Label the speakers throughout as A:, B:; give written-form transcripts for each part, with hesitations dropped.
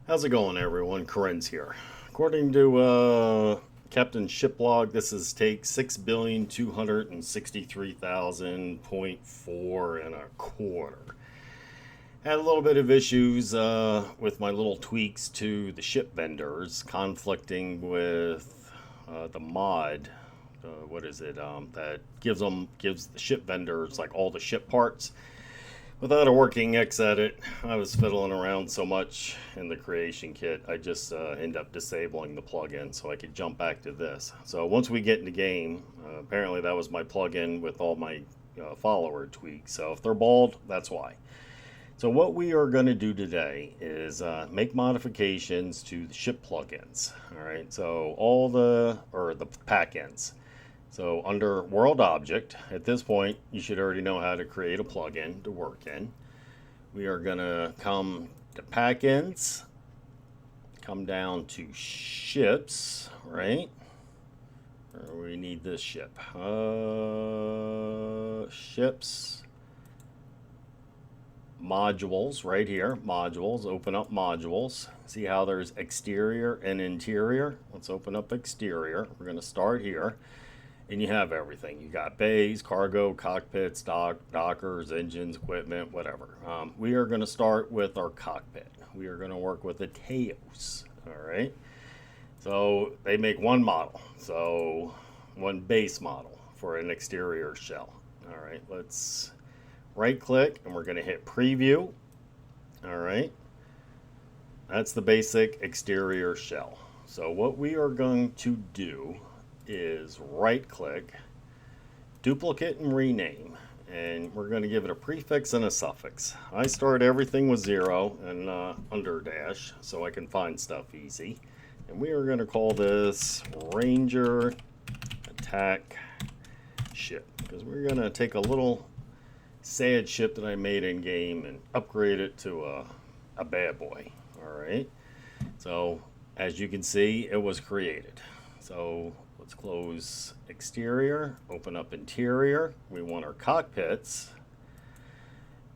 A: How's it going, everyone? Corinne's here. According to Captain Shiplog, this is take 6,263,000.4 and a quarter. Had a little bit of issues with my little tweaks to the ship vendors, conflicting with the mod. What is it? That gives the ship vendors like all the ship parts. Without a working Xedit, I was fiddling around so much in the creation kit, I just ended up disabling the plugin so I could jump back to this. So once we get in the game, apparently that was my plugin with all my follower tweaks. So if they're bald, that's why. So what we are going to do today is make modifications to the ship plugins. All right, so the pack ends. So under World Object, at this point, you should already know how to create a plugin to work in. We are going to come to Pack-ins, come down to Ships, right? We need this ship. Ships, Modules, right here. Modules, open up Modules. See how there's exterior and interior? Let's open up exterior. We're going to start here. And you have everything. You got bays, cargo, cockpits, dockers, engines, equipment, whatever. We are going to start with our cockpit. We are going to work with the Teos. All right. So they make one model. So one base model for an exterior shell. All right. Let's right click and we're going to hit preview. All right. That's the basic exterior shell. So what we are going to do is right click, duplicate and rename, and we're going to give it a prefix and a suffix. I start everything with 0 and under dash so I can find stuff easy, and we are going to call this Ranger Attack Ship because we're going to take a little sad ship that I made in game and upgrade it to a bad boy. All right, so as you can see, it was created. So let's close exterior, open up interior. We want our cockpits.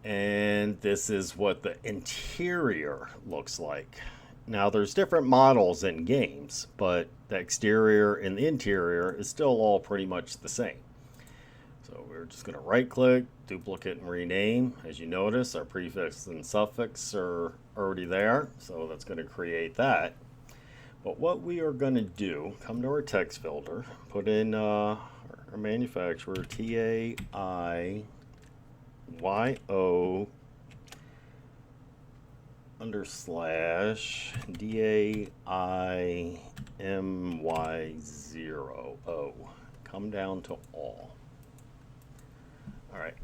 A: And this is what the interior looks like. Now there's different models in games, but the exterior and the interior is still all pretty much the same. So we're just going to right click, duplicate and rename. As you notice, our prefix and suffix are already there. So that's going to create that. But what we are going to do, come to our text filter, put in our manufacturer, TAIYO /DAIMY0O. Come down to all. All right.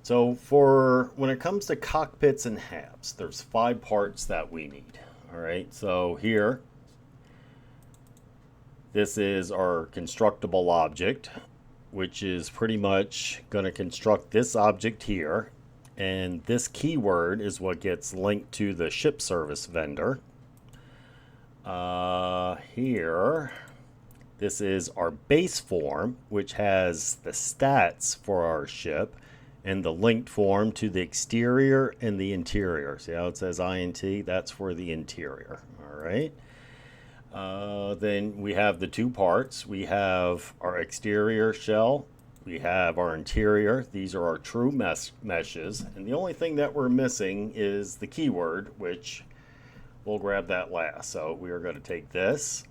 A: So for when it comes to cockpits and habs, there's 5 parts that we need. All right. So here, this is our constructible object, which is pretty much going to construct this object here. And this keyword is what gets linked to the ship service vendor. Here, this is our base form, which has the stats for our ship and the linked form to the exterior and the interior. See how it says INT? That's for the interior. All right. Then we have the 2 parts. We have our exterior shell. We have our interior. These are our true meshes. And the only thing that we're missing is the keyword, which we'll grab that last. So we are going to take this,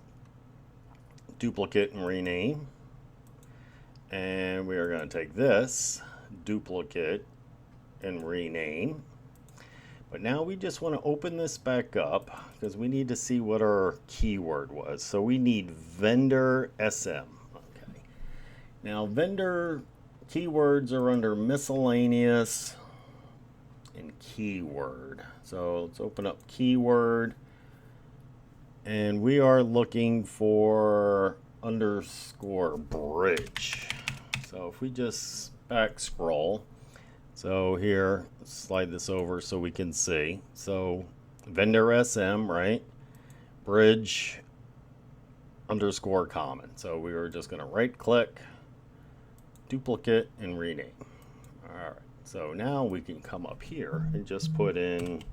A: duplicate and rename. And we are going to take this, duplicate and rename. But now we just want to open this back up because we need to see what our keyword was. So we need vendor SM. Okay. Now vendor keywords are under miscellaneous and keyword. So let's open up keyword. And we are looking for underscore bridge. So if we just back scroll. So here, slide this over so we can see. So vendor SM, right? Bridge underscore common. So we were just going to right click, duplicate, and rename. All right. So now we can come up here and just put in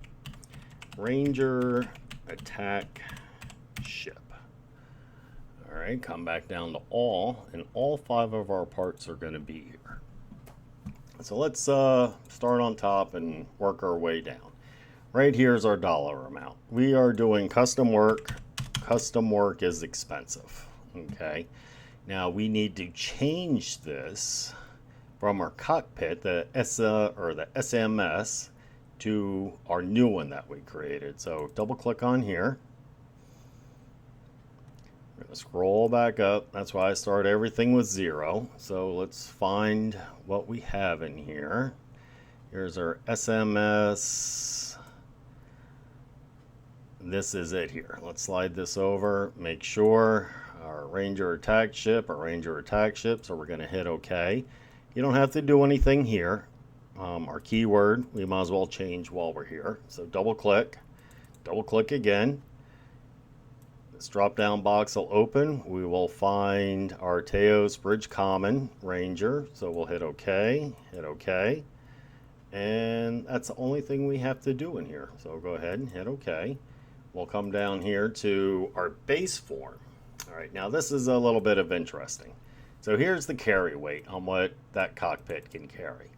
A: Ranger attack ship. All right, come back down to all, and all 5 of our parts are going to be here. So let's start on top and work our way down. Right here is our dollar amount. We are doing custom work. Custom work is expensive. Okay. Now we need to change this from our cockpit, the SMS, to our new one that we created. So double click on here. I'm going to scroll back up. That's why I start everything with 0. So let's find what we have in here. Here's our SMS. This is it here. Let's slide this over. Make sure our Ranger attack ship, so we're going to hit OK. You don't have to do anything here. Our keyword, we might as well change while we're here. So double click again. This drop down box will open. We will find our Teos Bridge Common Ranger. So we'll hit OK, and that's the only thing we have to do in here. So go ahead and hit OK. We'll come down here to our base form. All right, now this is a little bit of interesting. So here's the carry weight on what that cockpit can carry.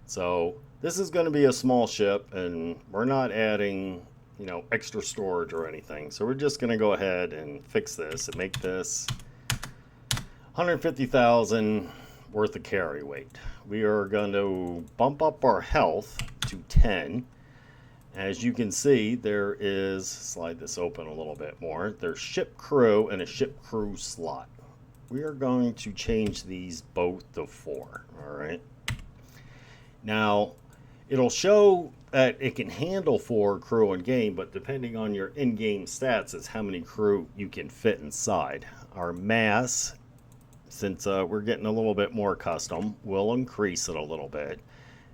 A: So this is going to be a small ship, and we're not adding, you know, extra storage or anything. So we're just going to go ahead and fix this and make this 150,000 worth of carry weight. We are going to bump up our health to 10. As you can see, there is, slide this open a little bit more, there's ship crew and a ship crew slot. We are going to change these both to 4. All right. Now, it'll show that it can handle 4 crew in game, but depending on your in-game stats is how many crew you can fit inside. Our mass, since we're getting a little bit more custom, will increase it a little bit.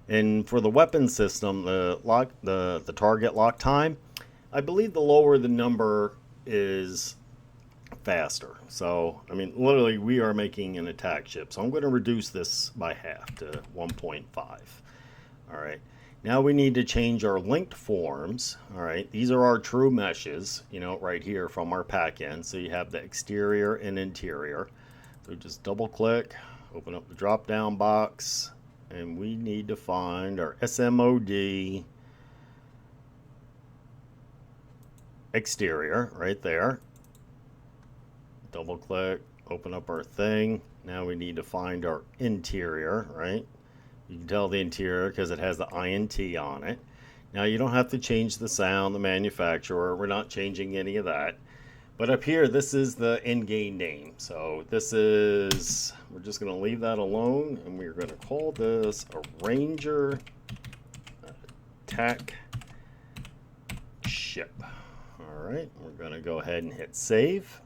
A: And for the weapon system, the target lock time, I believe the lower the number is faster. So, I mean, literally we are making an attack ship. So I'm going to reduce this by half to 1.5. All right. Now we need to change our linked forms. All right. These are our true meshes, you know, right here from our pack end. So you have the exterior and interior. So just double click, open up the drop down box, and we need to find our SMOD exterior right there. Double click, open up our thing. Now we need to find our interior, right? You can tell the interior because it has the INT on it. Now you don't have to change the sound, the manufacturer. We're not changing any of that. But up here, this is the in-game name. So this is, we're just going to leave that alone, and we're going to call this a Ranger attack ship. All right, we're going to go ahead and hit save.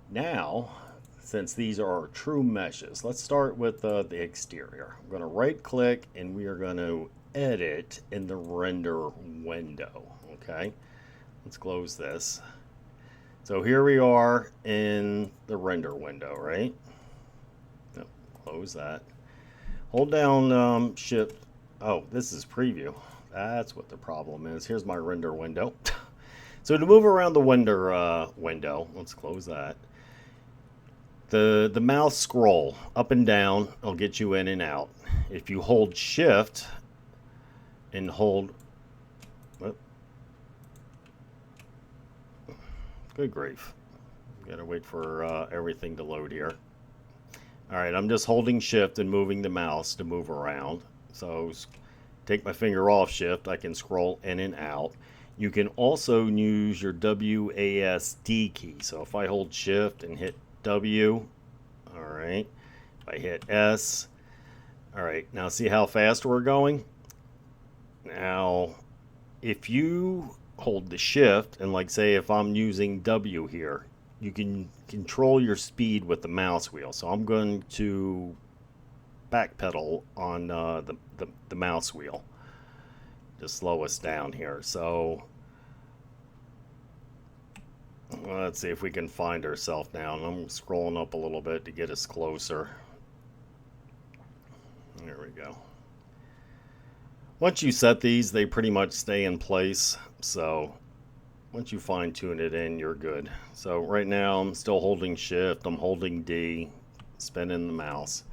A: Now, since these are our true meshes, let's start with the exterior. I'm going to right click, and we are going to edit in the render window. Okay, let's close this. So here we are in the render window, right? Yep, close that. Hold down shift. Oh, this is preview. That's what the problem is. Here's my render window. So to move around the render window, let's close that. The mouse scroll up and down will get you in and out. If you hold shift and hold, good grief. Gotta wait for everything to load here. Alright, I'm just holding shift and moving the mouse to move around. So take my finger off shift, I can scroll in and out. You can also use your WASD key. So if I hold shift and hit W, alright, if I hit S, alright, now see how fast we're going? Now, if you hold the shift, and like say if I'm using W here, you can control your speed with the mouse wheel. So I'm going to backpedal on the mouse wheel to slow us down here. So let's see if we can find ourselves now. And I'm scrolling up a little bit to get us closer. There we go. Once you set these, they pretty much stay in place. So once you fine tune it in, you're good. So right now I'm still holding shift, I'm holding D, spinning the mouse.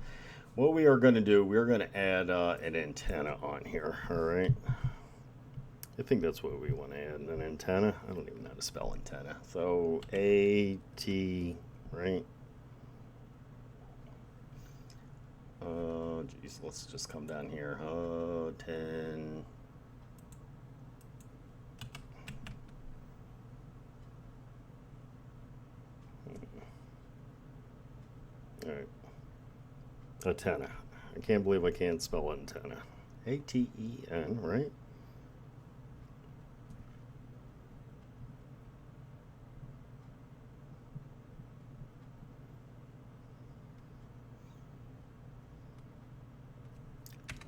A: What we are going to do, we're going to add an antenna on here, all right? I think that's what we want to add, an antenna. I don't even know how to spell antenna. So A-T, right? Geez, let's just come down here. 10. All right. Antenna. I can't believe I can't spell antenna. A-T-E-N, right?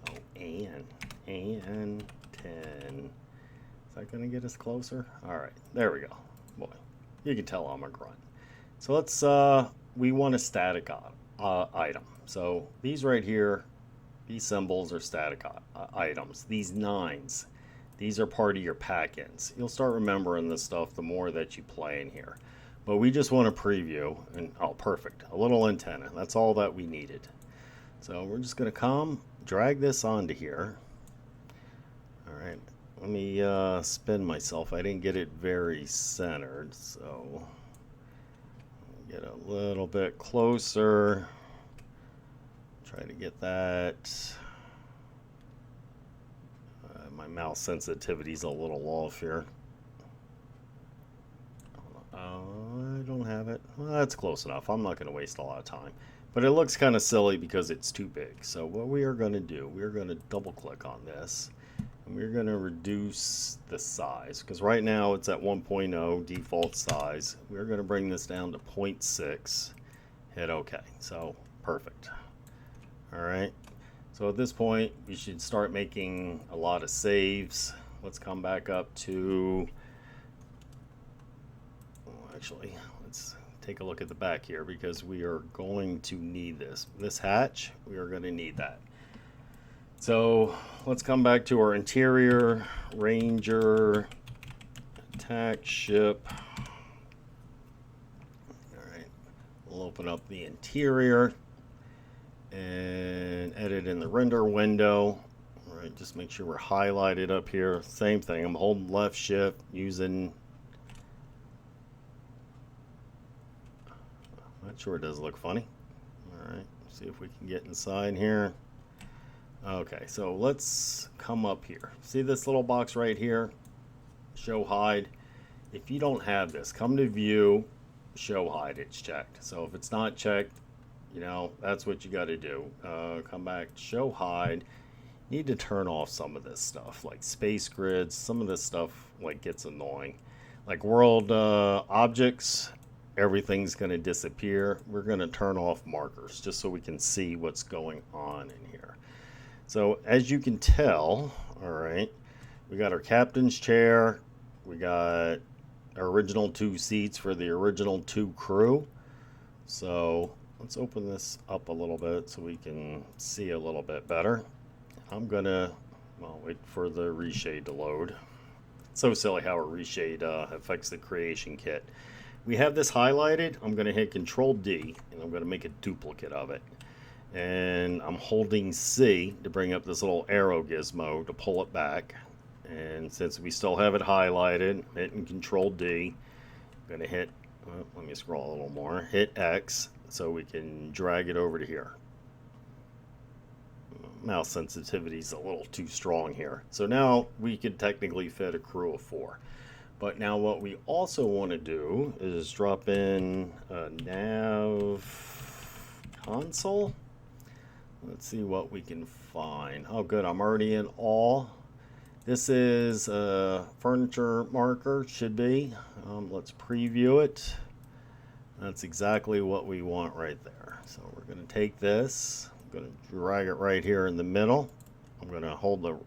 A: Oh, and 10. Is that going to get us closer? All right, there we go. Boy, you can tell I'm a grunt. So let's, we want a static item. So these right here, these symbols are static items. These nines, these are part of your pack-ins. You'll start remembering this stuff the more that you play in here. But we just want to preview, and oh, perfect. A little antenna. That's all that we needed. So we're just going to come, drag this onto here. All right, let me spin myself. I didn't get it very centered, so get a little bit closer. Try to get that. My mouse sensitivity is a little off here. I don't have it. Well, that's close enough. I'm not going to waste a lot of time. But it looks kind of silly because it's too big. So what we are going to do, we're going to double click on this. And we're going to reduce the size. Because right now it's at 1.0 default size. We're going to bring this down to 0.6. Hit OK. So perfect. All right. So at this point, you should start making a lot of saves. Let's come back up to... Actually, let's take a look at the back here because we are going to need this. This hatch, we are going to need that. So let's come back to our interior, Ranger, attack ship. All right, we'll open up the interior and edit in the render window. All right, just make sure we're highlighted up here. Same thing, I'm holding left shift using... That sure does look funny. All right, see if we can get inside here. Okay, so let's come up here. See this little box right here? Show hide. If you don't have this, come to view, show hide, it's checked. So if it's not checked, you know, that's what you got to do. Come back, show hide. You need to turn off some of this stuff, like space grids. Some of this stuff like gets annoying. Like world objects, everything's going to disappear. We're going to turn off markers just so we can see what's going on in here. So as you can tell, all right, we got our captain's chair. We got our original 2 seats for the original 2 crew. So let's open this up a little bit so we can see a little bit better. I'm going to, well, wait for the reshade to load. It's so silly how a reshade affects the creation kit. We have this highlighted. I'm going to hit Control D and I'm going to make a duplicate of it. And I'm holding C to bring up this little arrow gizmo to pull it back. And since we still have it highlighted, hitting Control D, I'm going to hit, let me scroll a little more, hit X so we can drag it over to here. Mouse sensitivity is a little too strong here. So now we could technically fit a crew of 4. But now what we also want to do is drop in a nav console. Let's see what we can find. Oh good, I'm already in all. This is a furniture marker, should be. Let's preview it. That's exactly what we want right there. So we're going to take this, I'm going to drag it right here in the middle. I'm going to hold the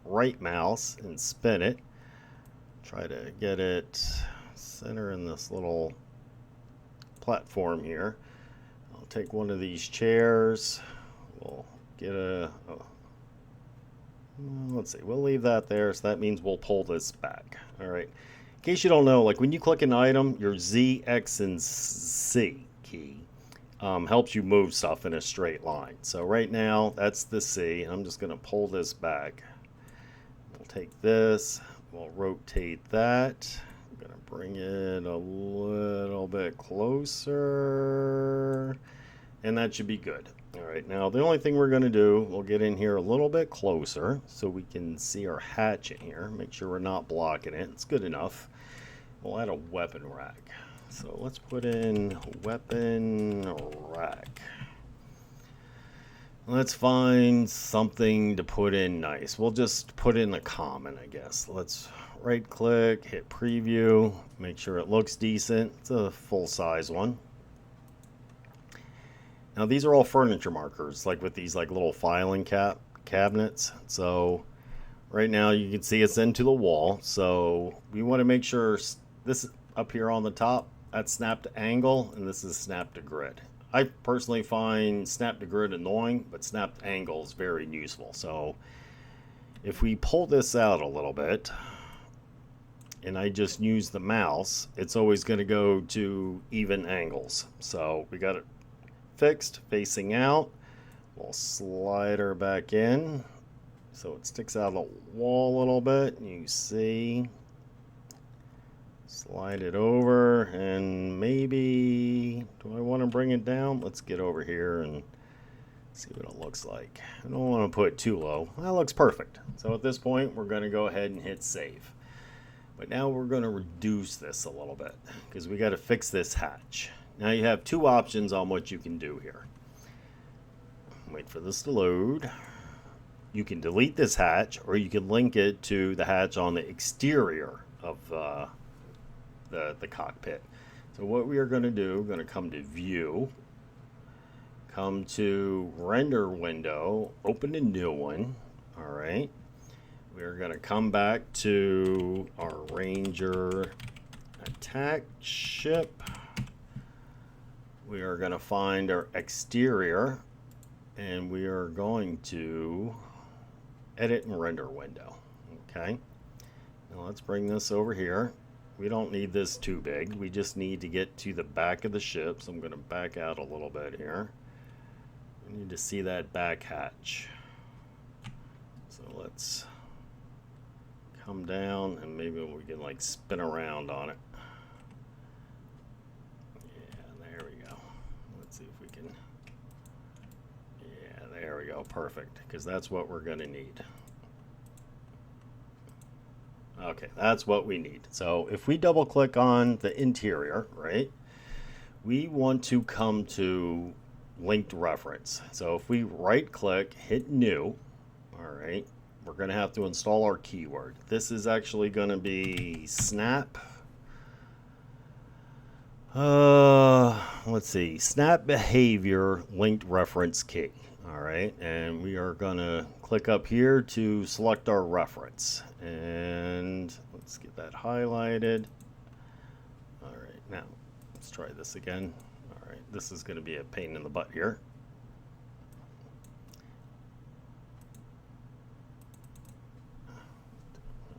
A: right mouse and spin it. Try to get it center in this little platform here. I'll take one of these chairs. We'll get a, let's see, we'll leave that there. So that means we'll pull this back. All right. case you don't know, like when you click an item, your Z, X, and C key helps you move stuff in a straight line. So right now, that's the C. I'm just going to pull this back. We'll take this. We'll rotate that. I'm going to bring it a little bit closer. And that should be good. All right, now the only thing we're going to do, we'll get in here a little bit closer so we can see our hatch in here. Make sure we're not blocking it. It's good enough. We'll add a weapon rack. So let's put in weapon rack. Let's find something to put in nice. We'll just put in a common, I guess. Let's right click, hit preview, make sure it looks decent. It's a full size one. Now these are all furniture markers, like with these like little filing cabinets. So right now you can see it's into the wall. So we want to make sure this up here on the top, that's snap to angle, and this is snap to grid. I personally find snap to grid annoying, but snap to angle is very useful. So if we pull this out a little bit, and I just use the mouse, it's always going to go to even angles. So we got it fixed, facing out. We'll slide her back in so it sticks out of the wall a little bit. You see, slide it over, and maybe, do I want to bring it down? Let's get over here and see what it looks like. I don't want to put it too low. That looks perfect. So at this point, we're going to go ahead and hit save. But now we're going to reduce this a little bit because we got to fix this hatch. Now you have two options on what you can do here. Wait for this to load. You can delete this hatch, or you can link it to the hatch on the exterior of the cockpit. So what we are going to do, we're going to come to View, come to Render Window, open a new one. All right. We're going to come back to our Ranger attack ship. We are going to find our exterior, and we are going to edit and render window. Okay. Now let's bring this over here. We don't need this too big. We just need to get to the back of the ship. So I'm going to back out a little bit here. We need to see that back hatch. So let's come down, and maybe we can like spin around on it. There we go, perfect, because that's what we're going to need. Okay, that's what we need. So if we double click on the interior, right, we want to come to linked reference. So if we right click, hit new, all right, we're going to have to install our keyword. This is actually going to be snap. Let's see, snap behavior linked reference key. All right, and we are going to click up here to select our reference. And let's get that highlighted. All right, now let's try this again. All right, this is going to be a pain in the butt here. All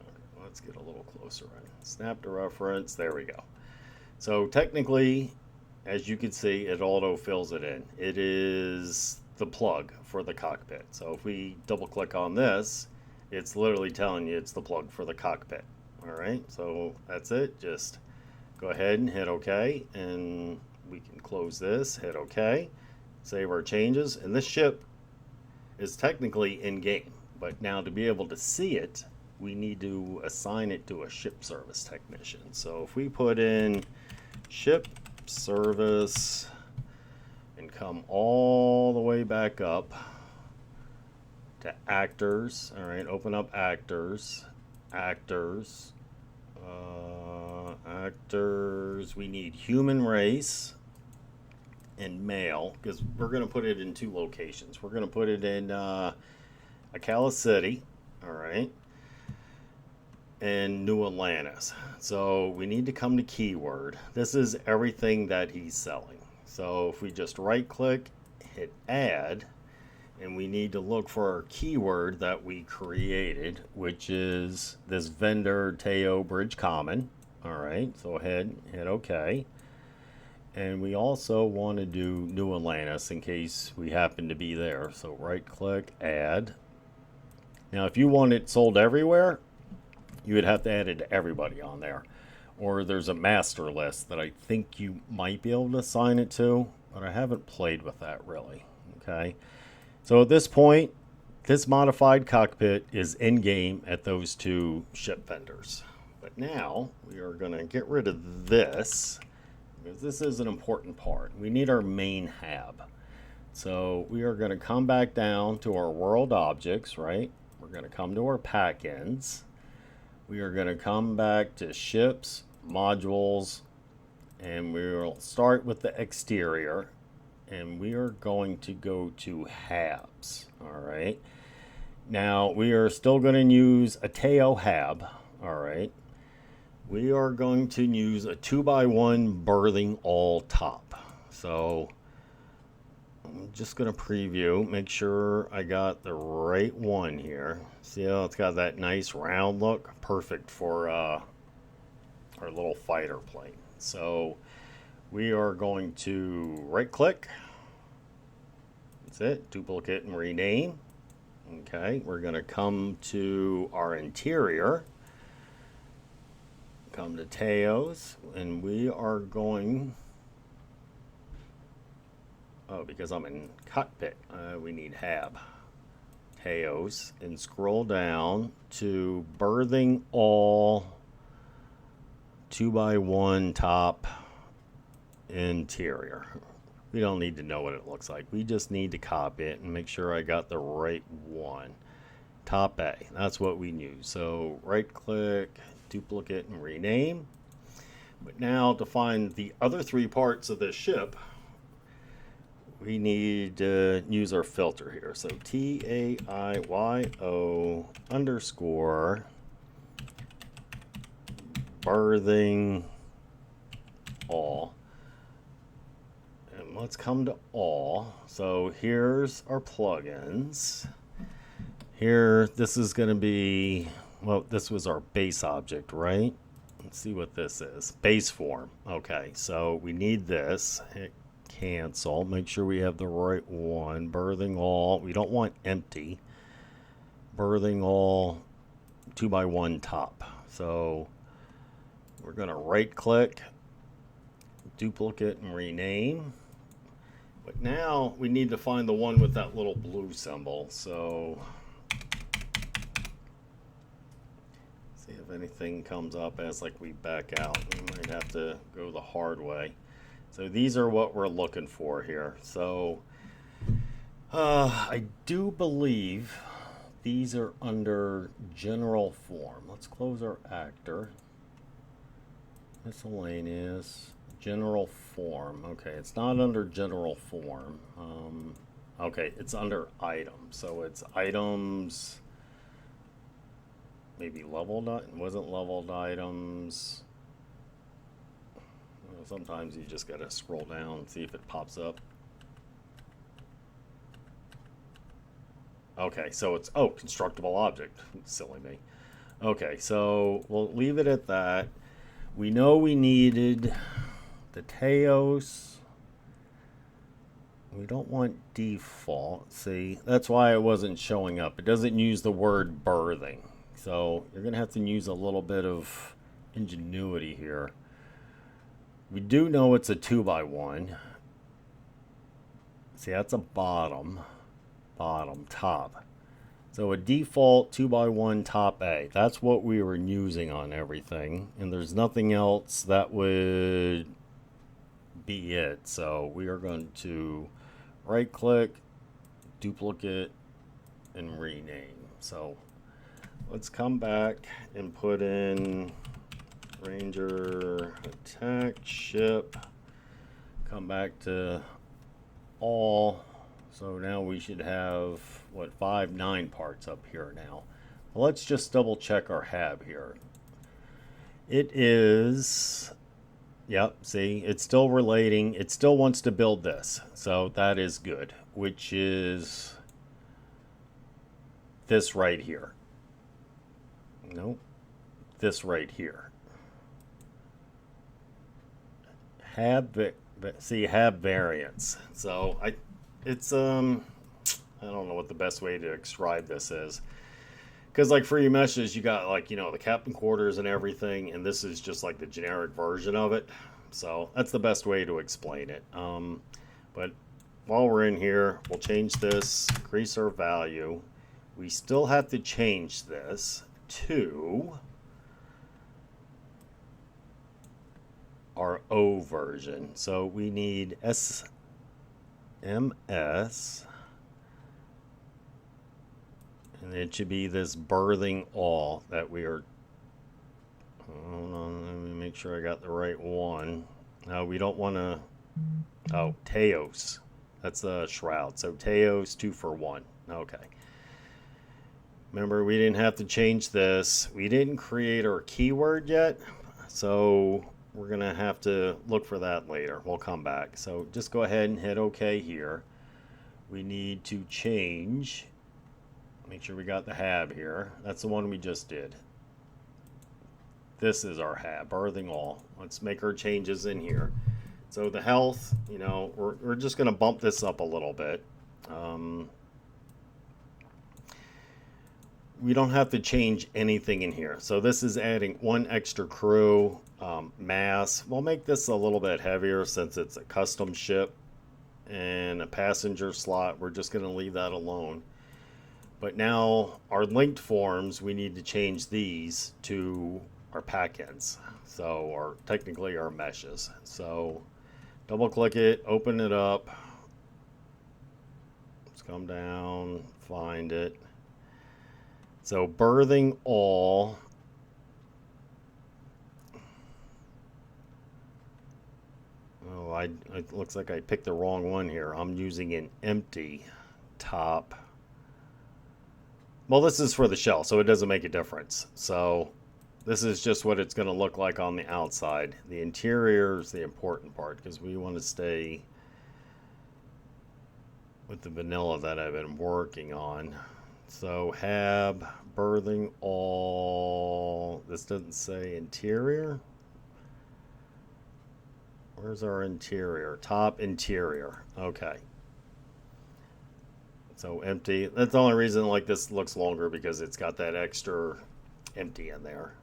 A: right, let's get a little closer in. Snap to reference, there we go. So technically, as you can see, it auto fills it in. It is the plug for the cockpit. So if we double click on this, it's literally telling you it's the plug for the cockpit. All right, so that's it. Just go ahead and hit OK, and we can close this, hit OK, save our changes, and this ship is technically in game, but now to be able to see it, we need to assign it to a ship service technician. So if we put in ship service and come all the way back up to actors. All right, open up actors, actors. We need human race and male, because we're going to put it in two locations. We're going to put it in Ocala City, all right, and New Atlantis. So we need to come to keyword. This is everything that he's selling. So if we just right click, hit add, and we need to look for our keyword that we created, which is this vendor Teo Bridge Common. All right, so hit OK. And we also want to do New Atlantis in case we happen to be there. So right click, add. Now if you want it sold everywhere, you would have to add it to everybody on there. Or there's a master list that I think you might be able to assign it to, but I haven't played with that really. Okay. So at this point, this modified cockpit is in game at those two ship vendors. But now we are going to get rid of this because this is an important part. We need our main hab. So we are going to come back down to our world objects, right? We're going to come to our pack ends. We are going to come back to ships, modules, and we'll start with the exterior. And we are going to go to habs, all right? Now, we are still going to use a Teo hab, all right? We are going to use a 2x1 berthing all top. So I'm just going to preview, make sure I got the right one here. See how it's got that nice round look? Perfect for our little fighter plane. So we are going to right click. That's it, duplicate and rename. Okay, we're going to come to our interior, come to Teos, and we are going, oh, because I'm in cockpit, we need hab, Teos, and scroll down to berthing all 2x1 top interior. We don't need to know what it looks like. We just need to copy it and make sure I got the right one. Top A, that's what we use. So right click, duplicate and rename. But now to find the other three parts of this ship, we need to use our filter here. So TAIYO underscore berthing all. Let's come to all. So here's our plugins. Here, this is going to be, well, this was our base object, right? Let's see what this is. Base form. Okay, so we need this. Hit cancel. Make sure we have the right one. Berthing all. We don't want empty. Berthing all 2x1 top. So we're going to right click, duplicate and rename. But now we need to find the one with that little blue symbol. So see if anything comes up as like we back out. We might have to go the hard way. So these are what we're looking for here. So I do believe these are under general form. Let's close our actor. Miscellaneous. General form. Okay, it's not under general form. Okay, it's under items. So it's items. Maybe leveled. Wasn't leveled items. Well, sometimes you just gotta scroll down and see if it pops up. Okay, so it's constructible object. Silly me. Okay, so we'll leave it at that. We know we needed the Teos. We don't want default. See, that's why it wasn't showing up. It doesn't use the word berthing. So you're going to have to use a little bit of ingenuity here. We do know it's a 2x1. See, that's a bottom, top. So a default 2x1 top A. That's what we were using on everything. And there's nothing else that would be it. So we are going to right click, duplicate, and rename. So let's come back and put in Ranger attack ship. Come back to all. So now we should have what, 9 parts up here now. Well, let's just double check our hab here. It is, yep, see, it's still relating. It still wants to build this. So that is good, which is this right here. Nope, this right here. Hab variants. So it's I don't know what the best way to describe this is. Because like for your meshes, you got like, you know, the captain quarters and everything, and this is just like the generic version of it. So that's the best way to explain it. But while we're in here, we'll change this, increase our value. We still have to change this to our O version. So we need SMS. And it should be this birthing all that we are. Hold on, let me make sure I got the right one. No, we don't want to. Oh, Teos. That's the shroud. So Teos 2 for 1. Okay. Remember, we didn't have to change this. We didn't create our keyword yet. So we're going to have to look for that later. We'll come back. So just go ahead and hit OK here. We need to change. Make sure we got the hab here. That's the one we just did. This is our hab, birthing all. Let's make our changes in here. So the health, you know, we're just going to bump this up a little bit. We don't have to change anything in here. So this is adding 1 extra crew, mass. We'll make this a little bit heavier since it's a custom ship and a passenger slot. We're just going to leave that alone. But now our linked forms, we need to change these to our packends. So, or technically our meshes. So double click it, open it up. Let's come down, find it. So birthing all. Oh, it looks like I picked the wrong one here. I'm using an empty top. Well, this is for the shell, so it doesn't make a difference. So this is just what it's going to look like on the outside. The interior is the important part because we want to stay with the vanilla that I've been working on. So hab, birthing all. This doesn't say interior. Where's our interior? Top interior. Okay. So empty. That's the only reason like this looks longer because it's got that extra empty in there.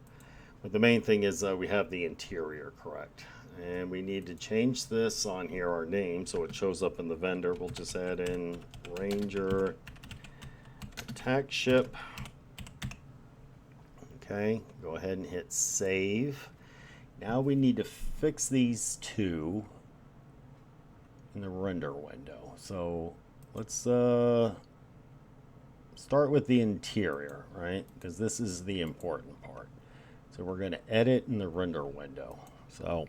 A: But the main thing is we have the interior correct. And we need to change this on here, our name, so it shows up in the vendor. We'll just add in Ranger Attack Ship. Okay, go ahead and hit save. Now we need to fix these two in the render window. So let's start with the interior, right? Because this is the important part. So we're going to edit in the render window. So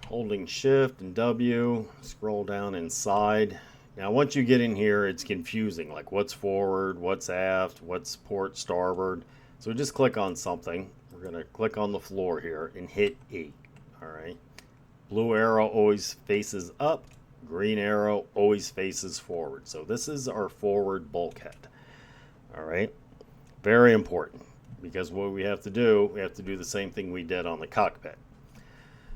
A: holding shift and W, scroll down inside. Now once you get in here, it's confusing, like what's forward, what's aft, what's port, starboard. So just click on something. We're going to click on the floor here and hit E. All right. Blue arrow always faces up. Green arrow always faces forward. So this is our forward bulkhead. All right. Very important because what we have to do the same thing we did on the cockpit.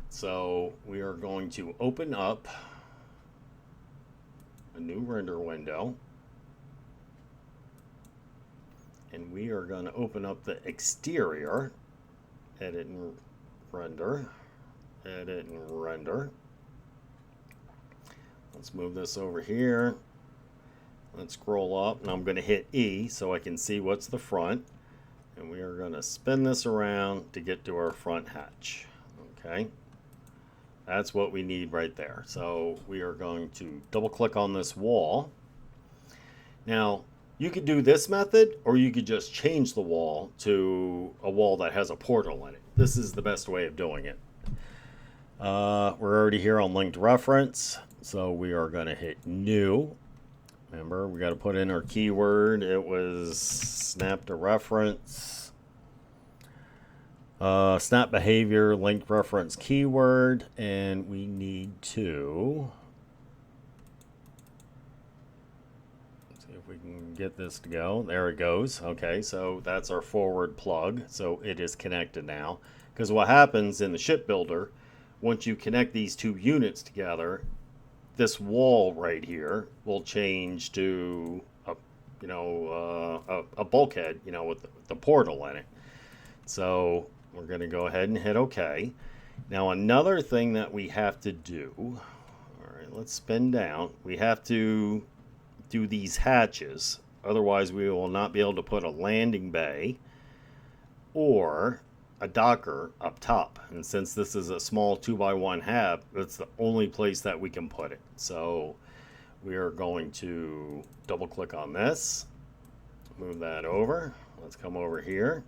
A: So we are going to open up a new render window. And we are going to open up the exterior. Edit and render. Edit and render. Let's move this over here. Let's scroll up, and I'm going to hit E so I can see what's the front. And we are going to spin this around to get to our front hatch. Okay. That's what we need right there. So we are going to double click on this wall. Now, you could do this method, or you could just change the wall to a wall that has a portal in it. This is the best way of doing it. We're already here on linked reference, so we are going to hit new. Remember, we got to put in our keyword. It was snap to reference. Snap behavior, linked reference keyword, and we need to see if we can get this to go. There it goes. Okay, so that's our forward plug. So it is connected now. Because what happens in the shipbuilder, once you connect these two units together, this wall right here will change to a bulkhead, with the portal in it. So we're going to go ahead and hit OK. Now another thing that we have to do, all right, let's spin down. We have to do these hatches. Otherwise we will not be able to put a landing bay or a docker up top. And since this is a small 2x1 hab, that's the only place that we can put it. So we are going to double click on this, move that over. Let's come over here.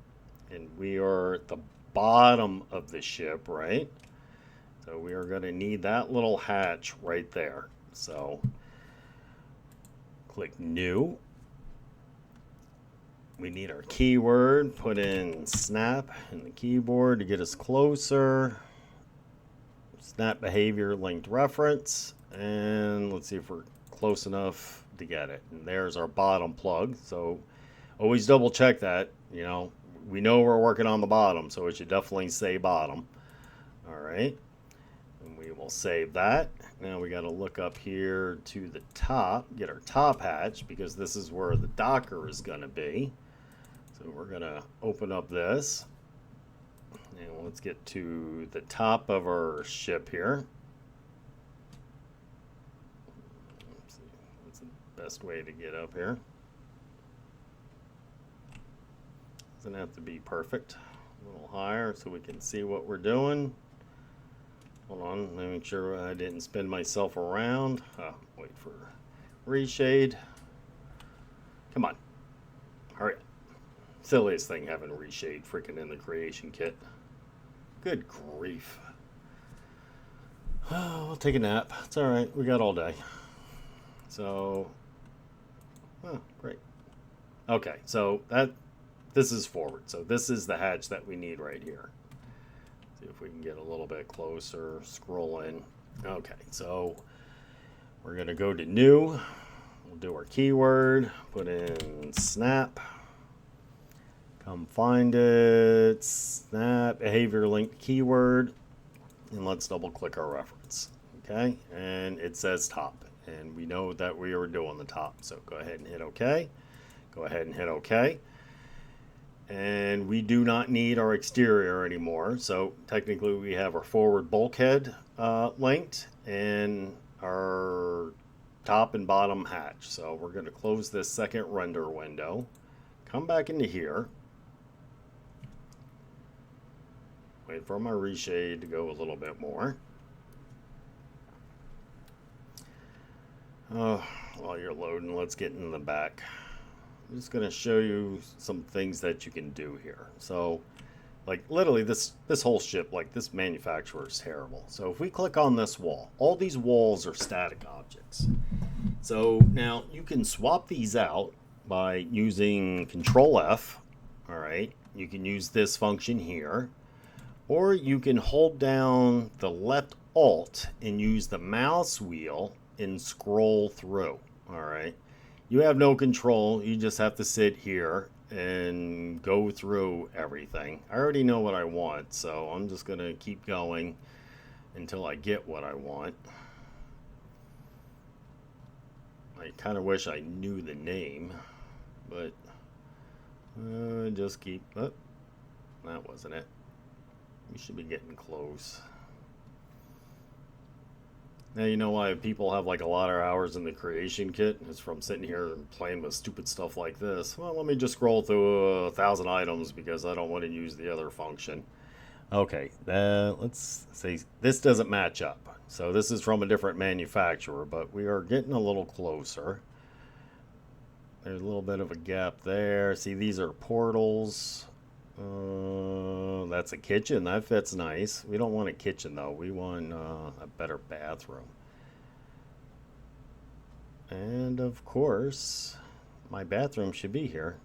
A: And we are at the bottom of the ship, right? So we are going to need that little hatch right there. So click new. We need our keyword, put in snap in the keyboard to get us closer. Snap behavior linked reference. And let's see if we're close enough to get it. And there's our bottom plug. So always double check that, we know we're working on the bottom, so it should definitely say bottom. All right. And we will save that. Now we got to look up here to the top, get our top hatch, because this is where the docker is going to be. So we're going to open up this. And let's get to the top of our ship here. Let's see, what's the best way to get up here? Doesn't have to be perfect. A little higher so we can see what we're doing. Hold on, let me make sure I didn't spin myself around. Wait for reshade. Come on. Hurry up. Silliest thing having reshade freaking in the creation kit. Good grief. We'll take a nap. It's alright. We got all day. So, great. Okay, so this is forward. So this is the hatch that we need right here. See if we can get a little bit closer, scroll in. Okay, so we're going to go to new. We'll do our keyword, put in snap. Come find it, snap, behavior linked keyword, and let's double click our reference. Okay, and it says top, and we know that we are doing the top. So go ahead and hit OK. Go ahead and hit OK. And we do not need our exterior anymore. So technically we have our forward bulkhead linked and our top and bottom hatch. So we're going to close this second render window. Come back into here. Wait for my reshade to go a little bit more. While you're loading, let's get in the back. I'm just going to show you some things that you can do here. So, like literally this whole ship, like this manufacturer is terrible. So if we click on this wall, all these walls are static objects. So now you can swap these out by using Control F. All right, you can use this function here, or you can hold down the left Alt and use the mouse wheel and scroll through. All right. You have no control. You just have to sit here and go through everything. I already know what I want, so I'm just going to keep going until I get what I want. I kind of wish I knew the name, but just keep... Oh, that wasn't it. We should be getting close. Now you know why people have like a lot of hours in the creation kit? It's from sitting here and playing with stupid stuff like this. Well, let me just scroll through 1,000 items because I don't want to use the other function. Okay, let's say this doesn't match up. So this is from a different manufacturer, but we are getting a little closer. There's a little bit of a gap there. See, these are portals. That's a kitchen. That fits nice. We don't want a kitchen though. We want a better bathroom. And of course, my bathroom should be here.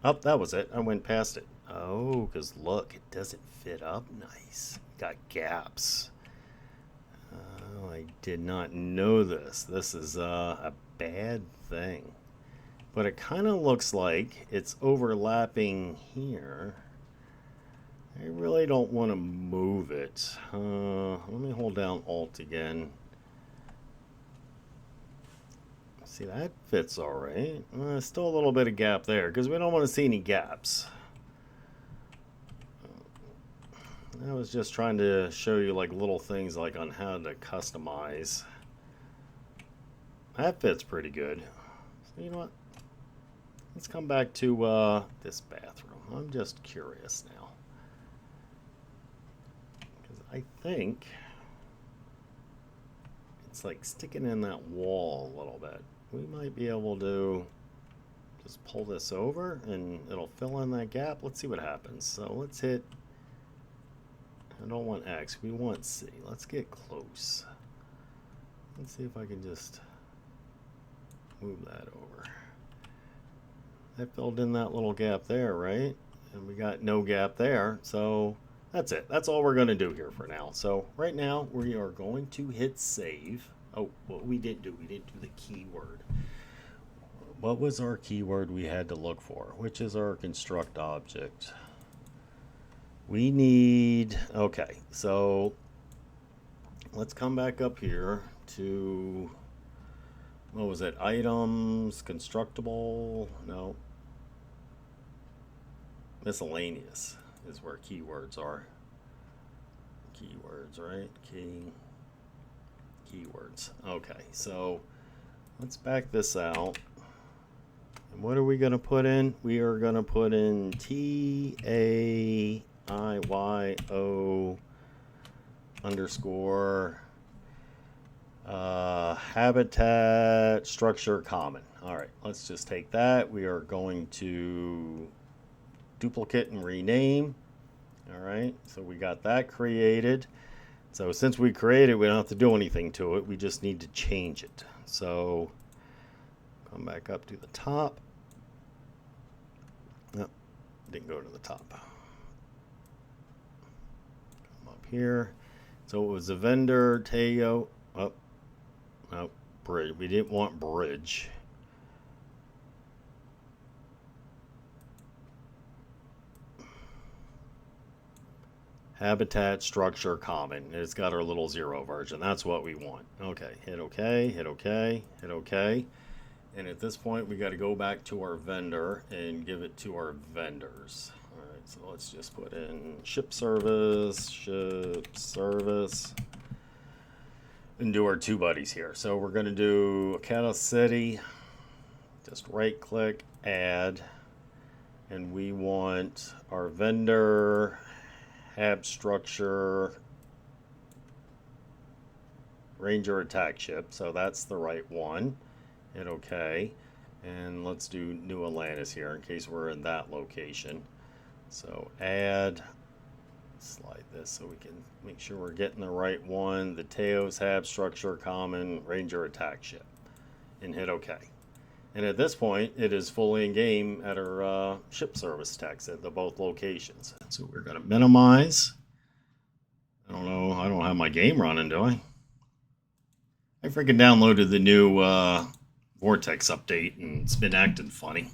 A: Oh, that was it. I went past it. Oh, because look, it doesn't fit up nice. Got gaps. Oh, I did not know this. This is a bad thing. but it kind of looks like it's overlapping here. I really don't want to move it. Let me hold down Alt again. See, that fits all right. Still a little bit of gap there because we don't want to see any gaps. I was just trying to show you like little things like on how to customize. That fits pretty good. So you know what? Let's come back to this bathroom. I'm just curious now. Because I think it's like sticking in that wall a little bit. We might be able to just pull this over and it'll fill in that gap. Let's see what happens. So let's hit, I don't want X, we want C. Let's get close. Let's see if I can just move that over. That filled in that little gap there, right? And we got no gap there. So that's it. That's all we're going to do here for now. So right now we are going to hit save. Oh, what we didn't do the keyword. What was our keyword we had to look for? Which is our construct object. We need, okay, so let's come back up here to, what was it? Items, constructible, no. Miscellaneous is where keywords are. Keywords, right? Keywords. Okay, so let's back this out. And what are we going to put in? We are going to put in TAIYO underscore habitat structure common. All right, let's just take that. We are going to duplicate and rename. All right, so we got that created. So since we created it, we don't have to do anything to it. We just need to change it. So come back up to the top. No, didn't go to the top. Come up here. So it was a vendor, Teo. Oh, no, bridge. We didn't want bridge. Habitat structure common. It's got our little 0 version. That's what we want. Okay, hit OK, hit OK, hit OK. And at this point, we got to go back to our vendor and give it to our vendors. All right, so let's just put in ship service, and do our two buddies here. So we're going to do Acata City. Just right click, add, and we want our vendor hab structure Ranger attack ship. So that's the right one. Hit OK. And let's do New Atlantis here in case we're in that location. So add, slide this so we can make sure we're getting the right one. The Teos hab structure common Ranger attack ship. And hit OK. And at this point, it is fully in game at our ship service techs at the both locations. So we're going to minimize. I don't know. I don't have my game running, do I? I freaking downloaded the new Vortex update and it's been acting funny.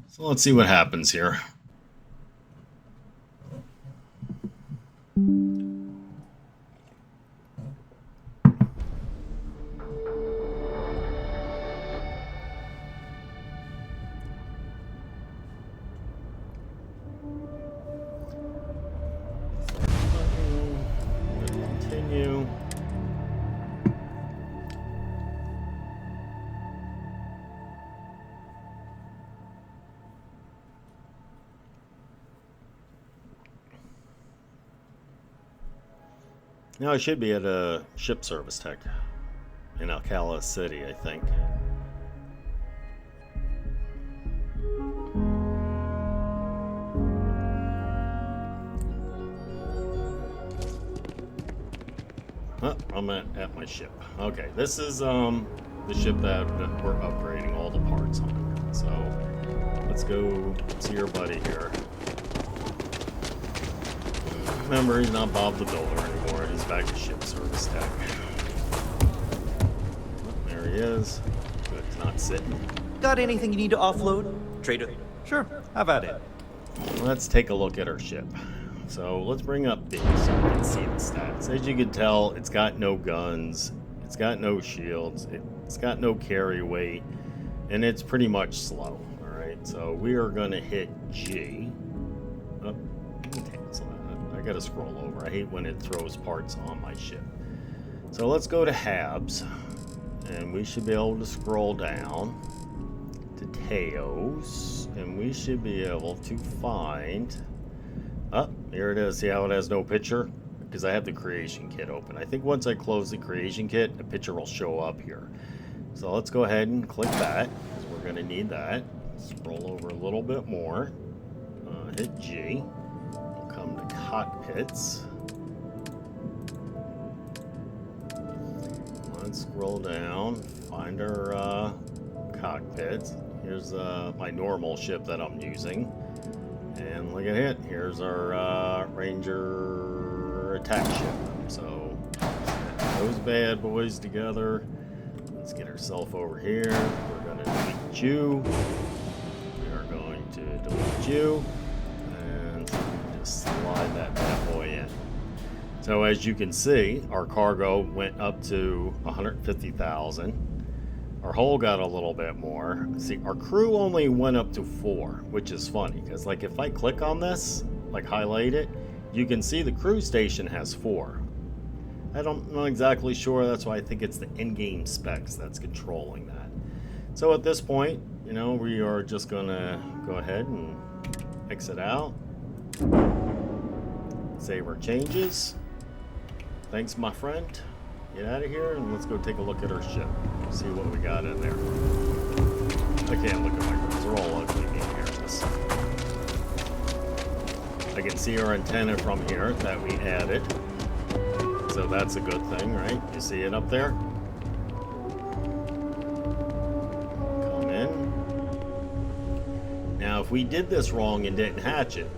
A: So let's see what happens here. Continue. Now I should be at a ship service tech in Alcala City, I think. Oh, I'm at my ship. Okay, this is the ship that we're upgrading all the parts on. So let's go see your buddy here. Remember, he's not Bob the Builder anymore. He's back to ship service tech. Oh, there There he is. Good, he's not sitting.
B: Got anything you need to offload? Trader? Sure, have at it.
A: Let's take a look at our ship. So let's bring up these so you can see the stats. As you can tell, it's got no guns, it's got no shields, it's got no carry weight, and it's pretty much slow. Alright, so we are going to hit G. Oh, cancel that. I gotta scroll over. I hate when it throws parts on my ship. So let's go to Habs, and we should be able to scroll down to Teos, and we should be able to find... Oh, here it is. See how it has no picture? Because I have the creation kit open. I think once I close the creation kit, a picture will show up here. So let's go ahead and click that, because we're going to need that. Scroll over a little bit more. Hit G. We'll come to Cockpits. Let's scroll down. Find our cockpits. Here's my normal ship that I'm using. And look at it. Here's our Ranger attack ship. So those bad boys together. Let's get ourselves over here. We're going to delete you. We are going to delete you. And just slide that bad boy in. So as you can see, our cargo went up to 150,000. Our hull got a little bit more. See, our crew only went up to 4, which is funny, because like if I click on this, like highlight it, you can see the crew station has 4. I don't know exactly sure, that's why I think it's the in-game specs that's controlling that. So at this point, you know, we are just gonna go ahead and exit out. Save our changes. Thanks, my friend. Get out of here and let's go take a look at our ship. See what we got in there. I can't look at my girls. They're all ugly in here. I can see our antenna from here that we added. So that's a good thing, right? You see it up there? Come in. Now, if we did this wrong and didn't hatch it,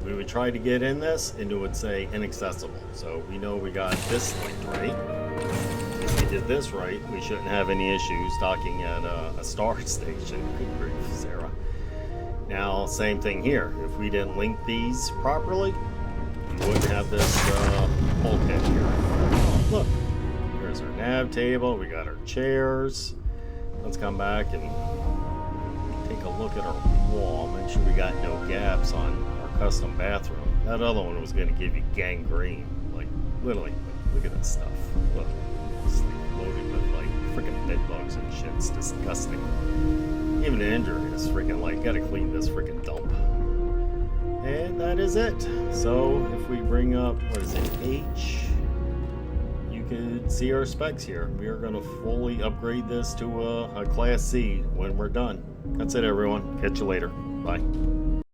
A: we would try to get in this and it would say inaccessible. So we know we got this linked right. If we did this right, we shouldn't have any issues docking at a star station. Good grief, Sarah. Now, same thing here. If we didn't link these properly, we wouldn't have this bulkhead here. Look, there's our nav table. We got our chairs. Let's come back and take a look at our wall. Make sure we got no gaps on our custom bathroom. That other one was going to give you gangrene. Like, literally, look at this stuff. Look, it's like loaded with like freaking bed bugs and shit. It's disgusting. Even Andrew is freaking like, gotta clean this freaking dump. And that is it. So if we bring up, what is it, H, you can see our specs here. We are going to fully upgrade this to a Class C when we're done. That's it, everyone. Catch you later. Bye.